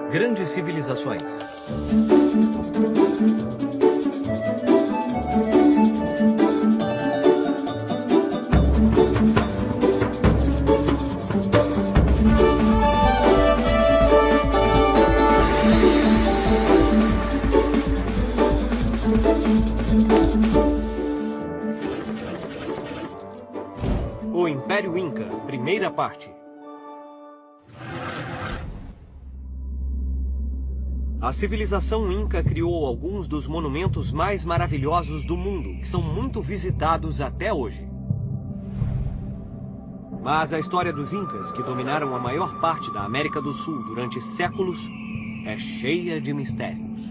Grandes civilizações. O Império Inca, primeira parte. A civilização Inca criou alguns dos monumentos mais maravilhosos do mundo, que são muito visitados até hoje. Mas a história dos Incas, que dominaram a maior parte da América do Sul durante séculos, é cheia de mistérios.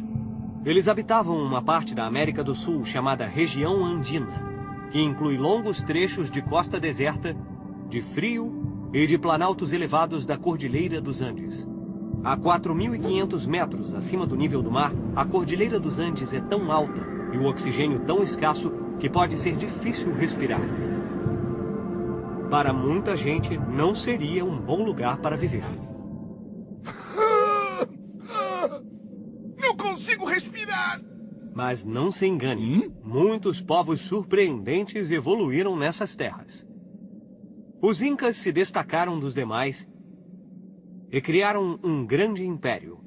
Eles habitavam uma parte da América do Sul chamada região andina, que inclui longos trechos de costa deserta, de frio e de planaltos elevados da Cordilheira dos Andes. A 4.500 metros acima do nível do mar, a Cordilheira dos Andes é tão alta e o oxigênio tão escasso que pode ser difícil respirar. Para muita gente, não seria um bom lugar para viver. Não consigo respirar! Mas não se engane, muitos povos surpreendentes evoluíram nessas terras. Os Incas se destacaram dos demais e criaram um grande império.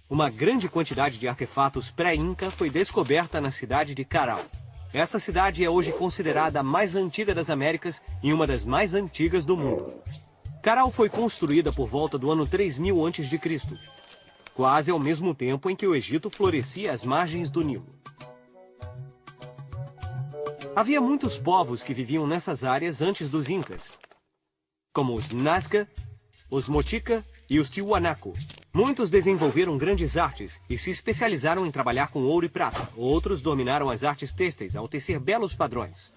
Uma grande quantidade de artefatos pré-Inca foi descoberta na cidade de Caral. Essa cidade é hoje considerada a mais antiga das Américas e uma das mais antigas do mundo. Caral foi construída por volta do ano 3000 a.C., quase ao mesmo tempo em que o Egito florescia às margens do Nilo. Havia muitos povos que viviam nessas áreas antes dos Incas, como os Nazca, os Mochica e os Tiwanaku. Muitos desenvolveram grandes artes e se especializaram em trabalhar com ouro e prata. Outros dominaram as artes têxteis ao tecer belos padrões.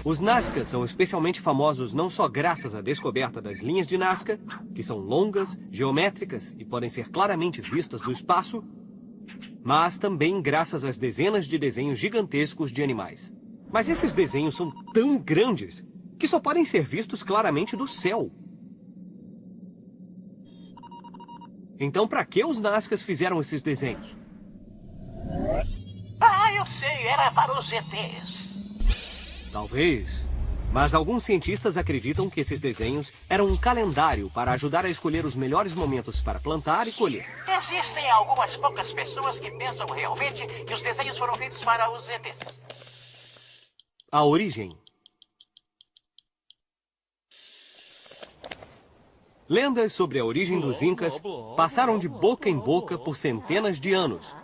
Os Nazca são especialmente famosos não só graças à descoberta das linhas de Nazca, que são longas, geométricas e podem ser claramente vistas do espaço, mas também graças às dezenas de desenhos gigantescos de animais. Mas esses desenhos são tão grandes que só podem ser vistos claramente do céu. Então, para que os Nazcas fizeram esses desenhos? Ah, eu sei, era para os ETs. Talvez. Mas alguns cientistas acreditam que esses desenhos eram um calendário para ajudar a escolher os melhores momentos para plantar e colher. Existem algumas poucas pessoas que pensam realmente que os desenhos foram feitos para os ETs. A origem. Lendas sobre a origem dos Incas passaram de boca em boca por centenas de anos,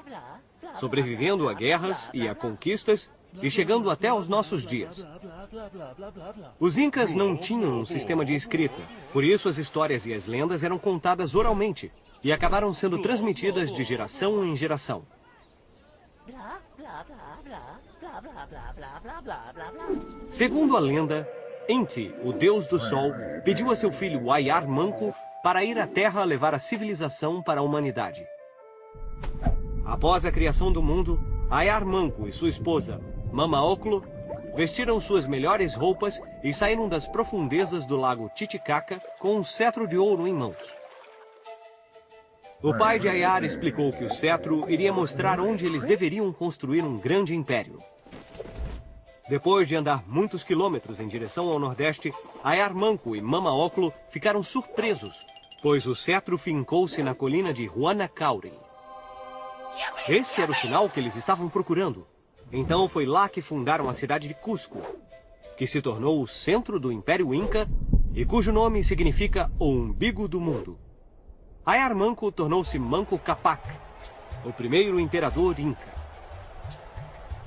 sobrevivendo a guerras e a conquistas e chegando até aos nossos dias. Os Incas não tinham um sistema de escrita, por isso as histórias e as lendas eram contadas oralmente e acabaram sendo transmitidas de geração em geração. Segundo a lenda, Inti, o deus do sol, pediu a seu filho Ayar Manco para ir à Terra levar a civilização para a humanidade. Após a criação do mundo, Ayar Manco e sua esposa, Mama Oclo, vestiram suas melhores roupas e saíram das profundezas do lago Titicaca com um cetro de ouro em mãos. O pai de Ayar explicou que o cetro iria mostrar onde eles deveriam construir um grande império. Depois de andar muitos quilômetros em direção ao nordeste, Ayar Manco e Mama Oclo ficaram surpresos, pois o cetro fincou-se na colina de Huanacauri. Esse era o sinal que eles estavam procurando. Então foi lá que fundaram a cidade de Cusco, que se tornou o centro do Império Inca e cujo nome significa o umbigo do mundo. Ayar Manco tornou-se Manco Capac, o primeiro imperador Inca.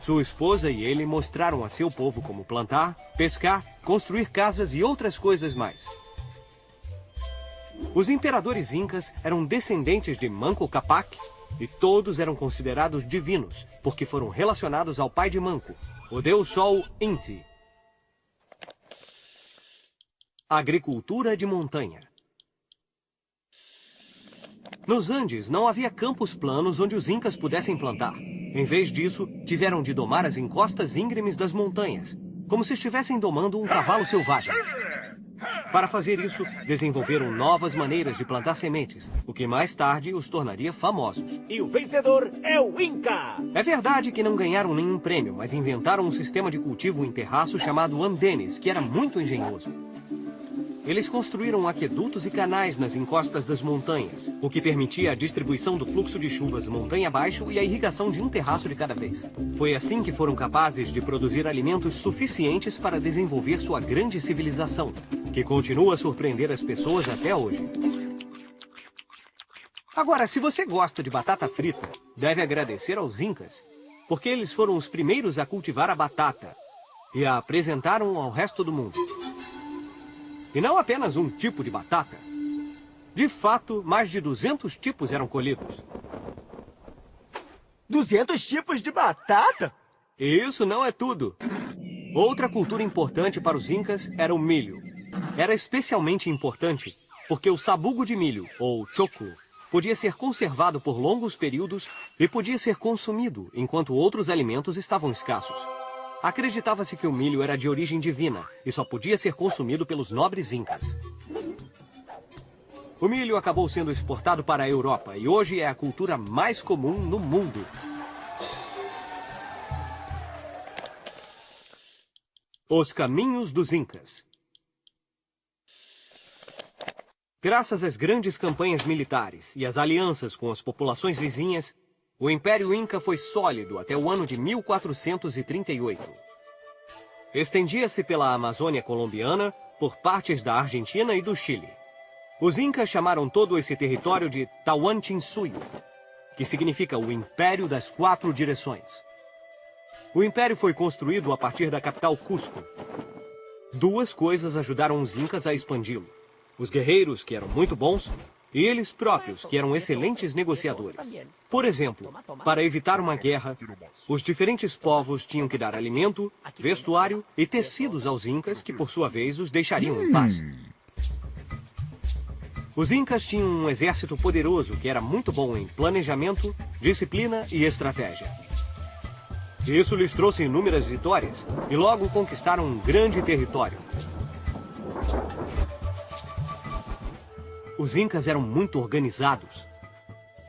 Sua esposa e ele mostraram a seu povo como plantar, pescar, construir casas e outras coisas mais. Os imperadores incas eram descendentes de Manco Capac e todos eram considerados divinos, porque foram relacionados ao pai de Manco, o deus Sol Inti. Agricultura de montanha. Nos Andes não havia campos planos onde os incas pudessem plantar. Em vez disso, tiveram de domar as encostas íngremes das montanhas. como se estivessem domando um cavalo selvagem. Para fazer isso, desenvolveram novas maneiras de plantar sementes, o que mais tarde os tornaria famosos. E o vencedor é o Inca! É verdade que não ganharam nenhum prêmio, mas inventaram um sistema de cultivo em terraço chamado andenes, que era muito engenhoso. Eles construíram aquedutos e canais nas encostas das montanhas, o que permitia a distribuição do fluxo de chuvas montanha abaixo e a irrigação de um terraço de cada vez. Foi assim que foram capazes de produzir alimentos suficientes para desenvolver sua grande civilização, que continua a surpreender as pessoas até hoje. Agora, se você gosta de batata frita, deve agradecer aos Incas, porque eles foram os primeiros a cultivar a batata e a apresentaram ao resto do mundo. E não apenas um tipo de batata. De fato, mais de 200 tipos eram colhidos. 200 tipos de batata? E isso não é tudo. Outra cultura importante para os Incas era o milho. Era especialmente importante porque o sabugo de milho, ou choclo, podia ser conservado por longos períodos e podia ser consumido enquanto outros alimentos estavam escassos. Acreditava-se que o milho era de origem divina e só podia ser consumido pelos nobres incas. O milho acabou sendo exportado para a Europa e hoje é a cultura mais comum no mundo. Os caminhos dos Incas. Graças às grandes campanhas militares e às alianças com as populações vizinhas, o Império Inca foi sólido até o ano de 1438. Estendia-se pela Amazônia colombiana, por partes da Argentina e do Chile. Os Incas chamaram todo esse território de Tahuantinsuyo, que significa o Império das Quatro Direções. O Império foi construído a partir da capital Cusco. Duas coisas ajudaram os Incas a expandi-lo: os guerreiros, que eram muito bons, e eles próprios, que eram excelentes negociadores. Por exemplo, para evitar uma guerra, os diferentes povos tinham que dar alimento, vestuário e tecidos aos Incas, que por sua vez os deixariam em paz. Os Incas tinham um exército poderoso que era muito bom em planejamento, disciplina e estratégia. Isso lhes trouxe inúmeras vitórias e logo conquistaram um grande território. Os Incas eram muito organizados.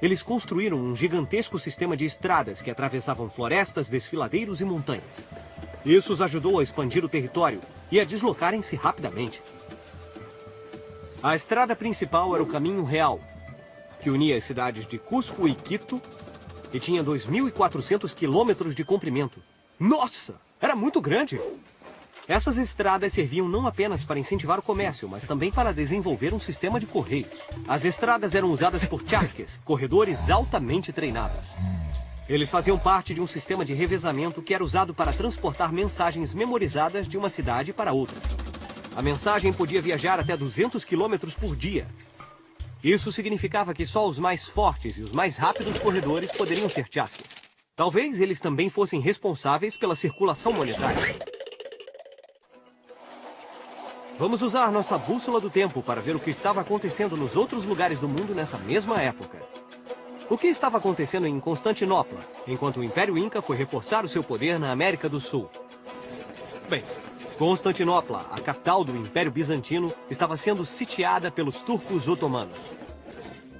Eles construíram um gigantesco sistema de estradas que atravessavam florestas, desfiladeiros e montanhas. Isso os ajudou a expandir o território e a deslocarem-se rapidamente. A estrada principal era o Caminho Real, que unia as cidades de Cusco e Quito e tinha 2.400 quilômetros de comprimento. Nossa! Era muito grande! Essas estradas serviam não apenas para incentivar o comércio, mas também para desenvolver um sistema de correios. As estradas eram usadas por chasques, corredores altamente treinados. Eles faziam parte de um sistema de revezamento que era usado para transportar mensagens memorizadas de uma cidade para outra. A mensagem podia viajar até 200 quilômetros por dia. Isso significava que só os mais fortes e os mais rápidos corredores poderiam ser chasques. Talvez eles também fossem responsáveis pela circulação monetária. Vamos usar nossa bússola do tempo para ver o que estava acontecendo nos outros lugares do mundo nessa mesma época. O que estava acontecendo em Constantinopla, enquanto o Império Inca foi reforçar o seu poder na América do Sul? Bem, Constantinopla, a capital do Império Bizantino, estava sendo sitiada pelos turcos otomanos.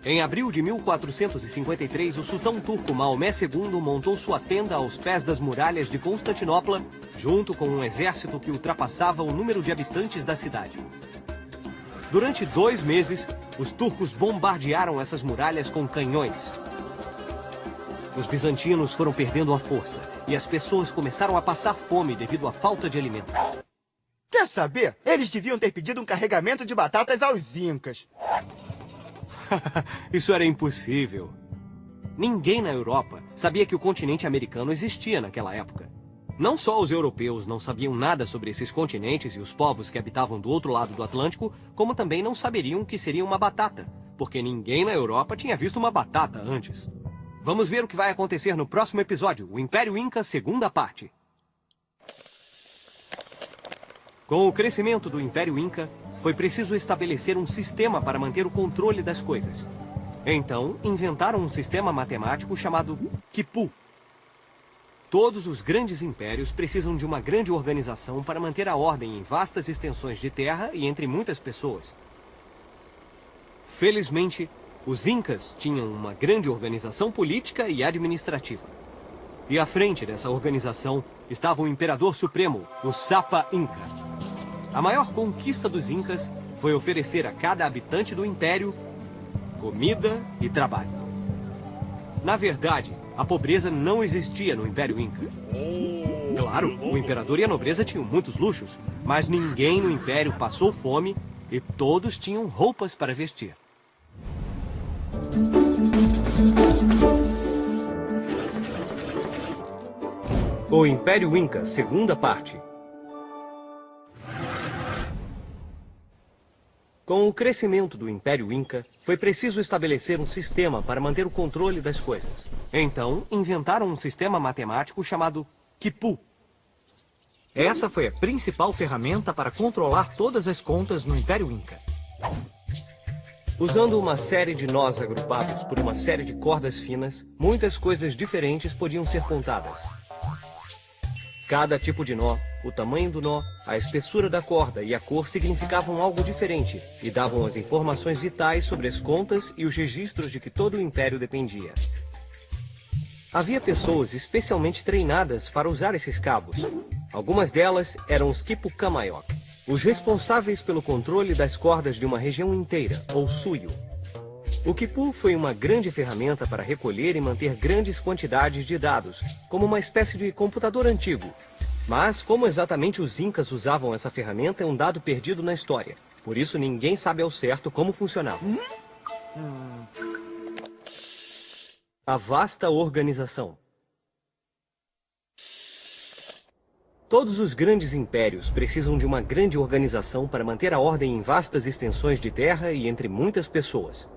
Em abril de 1453, o sultão turco Maomé II montou sua tenda aos pés das muralhas de Constantinopla, junto com um exército que ultrapassava o número de habitantes da cidade. Durante 2 meses, os turcos bombardearam essas muralhas com canhões. Os bizantinos foram perdendo a força e as pessoas começaram a passar fome devido à falta de alimentos. Quer saber? Eles deviam ter pedido um carregamento de batatas aos Incas. Isso era impossível. Ninguém na Europa sabia que o continente americano existia naquela época. Não só os europeus não sabiam nada sobre esses continentes e os povos que habitavam do outro lado do Atlântico, como também não saberiam o que seria uma batata, porque ninguém na Europa tinha visto uma batata antes. Vamos ver o que vai acontecer no próximo episódio, o Império Inca, segunda parte. Com o crescimento do Império Inca, foi preciso estabelecer um sistema para manter o controle das coisas. Então, inventaram um sistema matemático chamado Quipu. Todos os grandes impérios precisam de uma grande organização para manter a ordem em vastas extensões de terra e entre muitas pessoas. Felizmente, os Incas tinham uma grande organização política e administrativa. E à frente dessa organização estava o Imperador Supremo, o Sapa Inca. A maior conquista dos Incas foi oferecer a cada habitante do império comida e trabalho. Na verdade, a pobreza não existia no Império Inca. Claro, o imperador e a nobreza tinham muitos luxos, mas ninguém no império passou fome e todos tinham roupas para vestir. O Império Inca, segunda parte. Com o crescimento do Império Inca, foi preciso estabelecer um sistema para manter o controle das coisas. Então, inventaram um sistema matemático chamado quipu. Essa foi a principal ferramenta para controlar todas as contas no Império Inca. Usando uma série de nós agrupados por uma série de cordas finas, muitas coisas diferentes podiam ser contadas. Cada tipo de nó, o tamanho do nó, a espessura da corda e a cor significavam algo diferente e davam as informações vitais sobre as contas e os registros de que todo o império dependia. Havia pessoas especialmente treinadas para usar esses cabos. Algumas delas eram os Quipucamayok, os responsáveis pelo controle das cordas de uma região inteira, ou suio. O quipu foi uma grande ferramenta para recolher e manter grandes quantidades de dados, como uma espécie de computador antigo. Mas como exatamente os Incas usavam essa ferramenta é um dado perdido na história. Por isso ninguém sabe ao certo como funcionava. A vasta organização. Todos os grandes impérios precisam de uma grande organização para manter a ordem em vastas extensões de terra e entre muitas pessoas.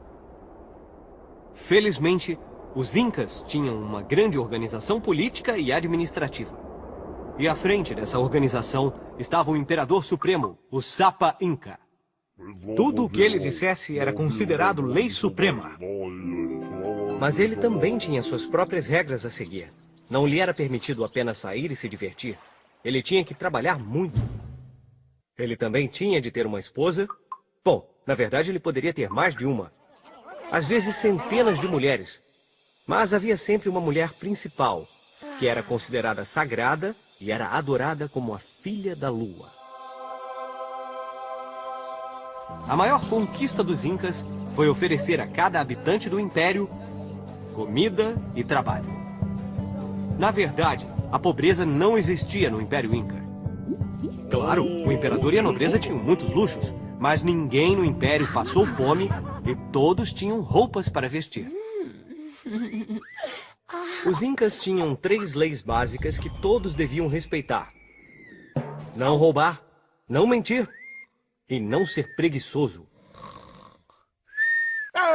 Felizmente, os Incas tinham uma grande organização política e administrativa. E à frente dessa organização estava o Imperador Supremo, o Sapa Inca. Tudo o que ele dissesse era considerado lei suprema. Mas ele também tinha suas próprias regras a seguir. Não lhe era permitido apenas sair e se divertir. Ele tinha que trabalhar muito. Ele também tinha de ter uma esposa. Bom, na verdade ele poderia ter mais de uma. Às vezes centenas de mulheres. Mas havia sempre uma mulher principal, que era considerada sagrada e era adorada como a filha da lua. A maior conquista dos Incas foi oferecer a cada habitante do império comida e trabalho. Na verdade, a pobreza não existia no Império Inca. Claro, o imperador e a nobreza tinham muitos luxos, mas ninguém no império passou fome e todos tinham roupas para vestir. Os Incas tinham 3 leis básicas que todos deviam respeitar: não roubar, não mentir e não ser preguiçoso.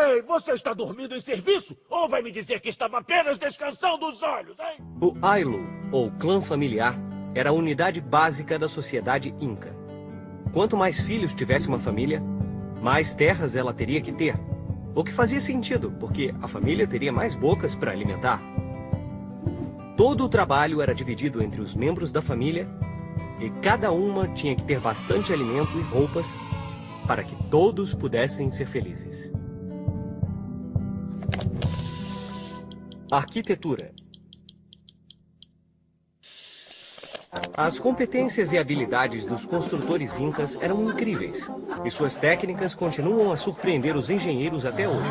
Ei, você está dormindo em serviço? Ou vai me dizer que estava apenas descansando os olhos, hein? O Ailu, ou clã familiar, era a unidade básica da sociedade Inca. Quanto mais filhos tivesse uma família, mais terras ela teria que ter. O que fazia sentido, porque a família teria mais bocas para alimentar. Todo o trabalho era dividido entre os membros da família e cada uma tinha que ter bastante alimento e roupas para que todos pudessem ser felizes. Arquitetura. As competências e habilidades dos construtores incas eram incríveis, e suas técnicas continuam a surpreender os engenheiros até hoje.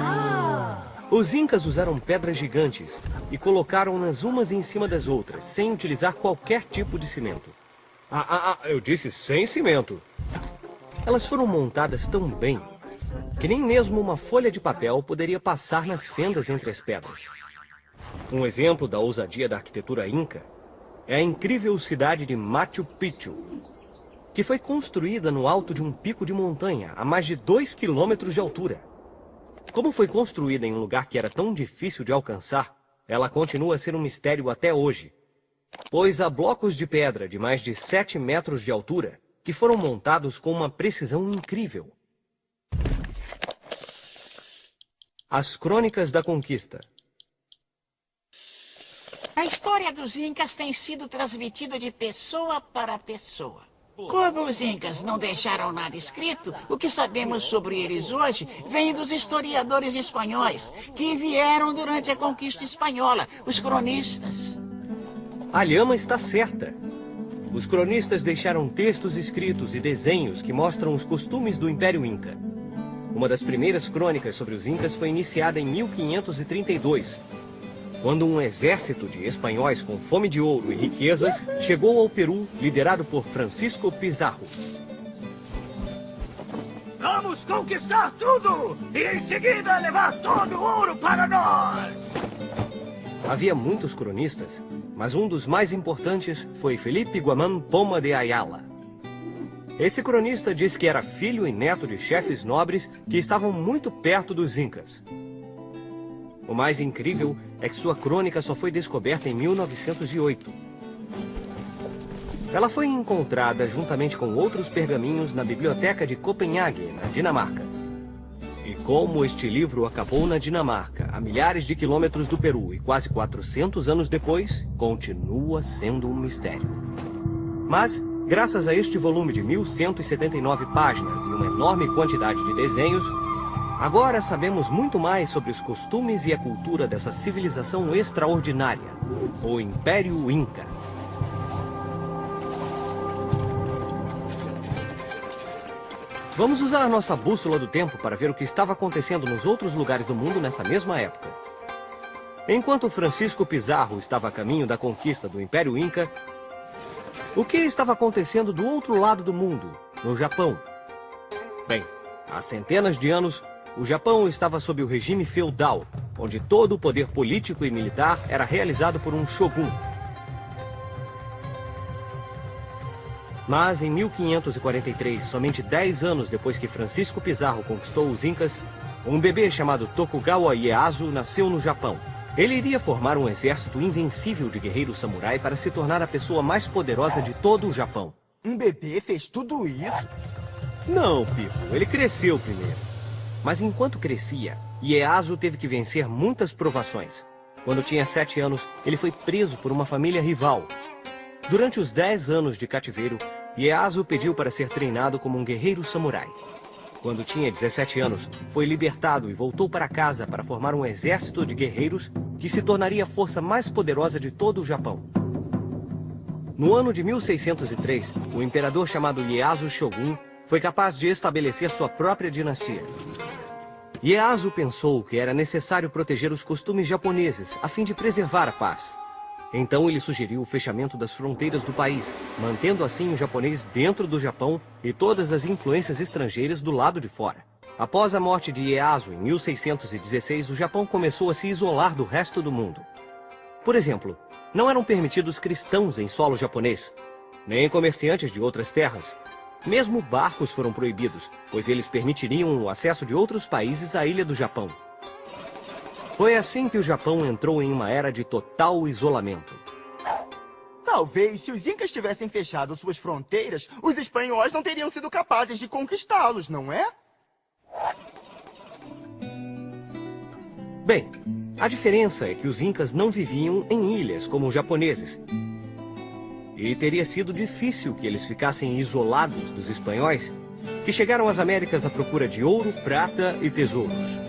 Os incas usaram pedras gigantes e colocaram-nas umas em cima das outras, sem utilizar qualquer tipo de cimento. Eu disse sem cimento. Elas foram montadas tão bem que nem mesmo uma folha de papel poderia passar nas fendas entre as pedras. Um exemplo da ousadia da arquitetura inca é a incrível cidade de Machu Picchu, que foi construída no alto de um pico de montanha, a mais de 2 quilômetros de altura. Como foi construída em um lugar que era tão difícil de alcançar, ela continua a ser um mistério até hoje, pois há blocos de pedra de mais de 7 metros de altura que foram montados com uma precisão incrível. As Crônicas da Conquista. A história dos Incas tem sido transmitida de pessoa para pessoa. Como os Incas não deixaram nada escrito, o que sabemos sobre eles hoje vem dos historiadores espanhóis, que vieram durante a conquista espanhola, os cronistas. A Lhama está certa. Os cronistas deixaram textos escritos e desenhos que mostram os costumes do Império Inca. Uma das primeiras crônicas sobre os Incas foi iniciada em 1532, quando um exército de espanhóis com fome de ouro e riquezas chegou ao Peru, liderado por Francisco Pizarro. Vamos conquistar tudo e em seguida levar todo o ouro para nós! Havia muitos cronistas, mas um dos mais importantes foi Felipe Guamán Poma de Ayala. Esse cronista diz que era filho e neto de chefes nobres que estavam muito perto dos Incas. O mais incrível é que sua crônica só foi descoberta em 1908. Ela foi encontrada juntamente com outros pergaminhos na biblioteca de Copenhague, na Dinamarca. E como este livro acabou na Dinamarca, a milhares de quilômetros do Peru e quase 400 anos depois, continua sendo um mistério. Mas, graças a este volume de 1179 páginas e uma enorme quantidade de desenhos, agora sabemos muito mais sobre os costumes e a cultura dessa civilização extraordinária, o Império Inca. Vamos usar nossa bússola do tempo para ver o que estava acontecendo nos outros lugares do mundo nessa mesma época. Enquanto Francisco Pizarro estava a caminho da conquista do Império Inca, o que estava acontecendo do outro lado do mundo, no Japão? Bem, há centenas de anos, o Japão estava sob o regime feudal, onde todo o poder político e militar era realizado por um shogun. Mas em 1543, somente 10 anos depois que Francisco Pizarro conquistou os Incas, um bebê chamado Tokugawa Ieyasu nasceu no Japão. Ele iria formar um exército invencível de guerreiros samurai para se tornar a pessoa mais poderosa de todo o Japão. Um bebê fez tudo isso? Não, Pico, ele cresceu primeiro. Mas enquanto crescia, Ieyasu teve que vencer muitas provações. Quando tinha 7 anos, ele foi preso por uma família rival. Durante os 10 anos de cativeiro, Ieyasu pediu para ser treinado como um guerreiro samurai. Quando tinha 17 anos, foi libertado e voltou para casa para formar um exército de guerreiros que se tornaria a força mais poderosa de todo o Japão. No ano de 1603, o imperador chamado Ieyasu Shogun foi capaz de estabelecer sua própria dinastia. Ieyasu pensou que era necessário proteger os costumes japoneses a fim de preservar a paz. Então ele sugeriu o fechamento das fronteiras do país, mantendo assim o japonês dentro do Japão e todas as influências estrangeiras do lado de fora. Após a morte de Ieyasu em 1616, o Japão começou a se isolar do resto do mundo. Por exemplo, não eram permitidos cristãos em solo japonês, nem comerciantes de outras terras. Mesmo barcos foram proibidos, pois eles permitiriam o acesso de outros países à ilha do Japão. Foi assim que o Japão entrou em uma era de total isolamento. Talvez, se os Incas tivessem fechado suas fronteiras, os espanhóis não teriam sido capazes de conquistá-los, não é? Bem, a diferença é que os Incas não viviam em ilhas como os japoneses. E teria sido difícil que eles ficassem isolados dos espanhóis, que chegaram às Américas à procura de ouro, prata e tesouros.